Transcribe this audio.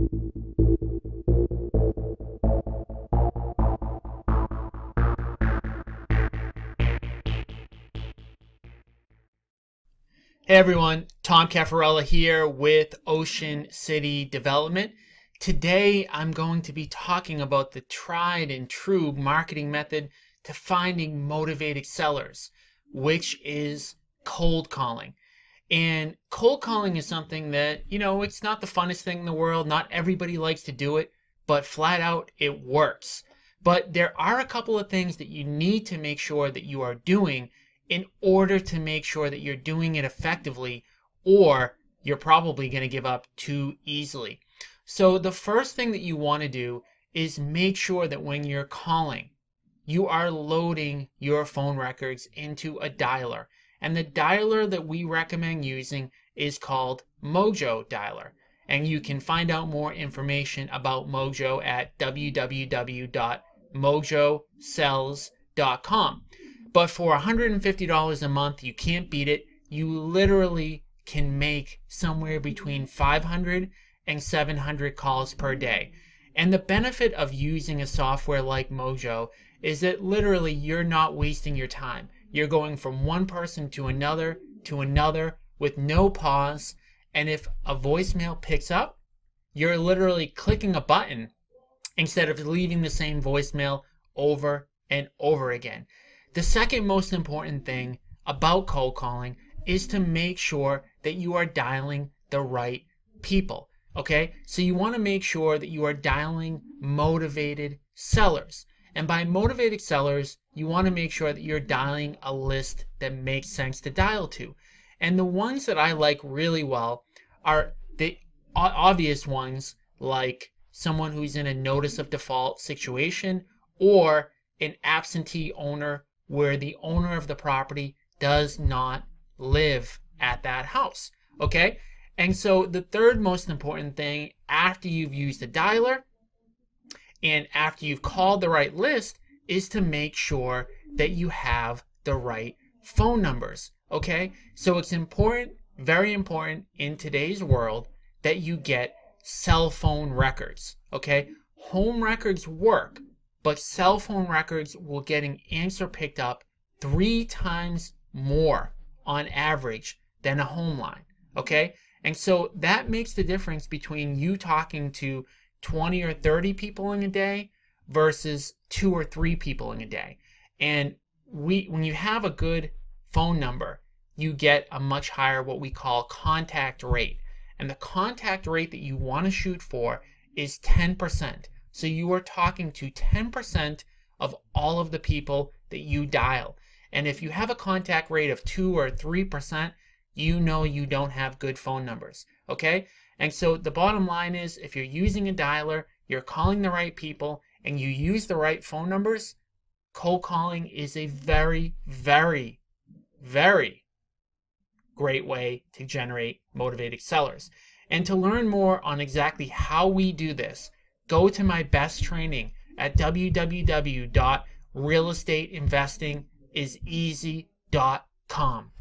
Hey everyone, Tom Cafarella here with Ocean City Development. Today I'm going to be talking about the tried and true marketing method to finding motivated sellers, which is cold calling. And cold calling is something that, it's not the funnest thing in the world. Not everybody likes to do it, but flat out it works. But there are a couple of things that you need to make sure that you are doing in order to make sure that you're doing it effectively, or you're probably going to give up too easily. So the first thing that you want to do is make sure that when you're calling, you are loading your phone records into a dialer. And the dialer that we recommend using is called Mojo Dialer. And you can find out more information about Mojo at www.mojosells.com. But for $150 a month, you can't beat it. You literally can make somewhere between 500 and 700 calls per day. And the benefit of using a software like Mojo is that literally you're not wasting your time. You're going from one person to another with no pause. And if a voicemail picks up, you're literally clicking a button instead of leaving the same voicemail over and over again. The second most important thing about cold calling is to make sure that you are dialing the right people. Okay? So you want to make sure that you are dialing motivated sellers. And by motivated sellers, you want to make sure that you're dialing a list that makes sense to dial to. And the ones that I like really well are the obvious ones, like someone who's in a notice of default situation or an absentee owner where the owner of the property does not live at that house. Okay? And so the third most important thing after you've used a dialer and after you've called the right list is to make sure that you have the right phone numbers. Okay? So it's important, very important in today's world that you get cell phone records. Okay? Home records work, but cell phone records will get an answer picked up 3 times more on average than a home line. Okay? And so that makes the difference between you talking to 20 or 30 people in a day versus 2 or 3 people in a day. And when you have a good phone number, you get a much higher what we call contact rate. And the contact rate that you want to shoot for is 10%. So you are talking to 10% of all of the people that you dial. And if you have a contact rate of 2 or 3%, you know you don't have good phone numbers. Okay? And so the bottom line is, if you're using a dialer, you're calling the right people, and you use the right phone numbers, cold calling is a very, very, very great way to generate motivated sellers. And to learn more on exactly how we do this, go to my best training at www.realestateinvestingiseasy.com.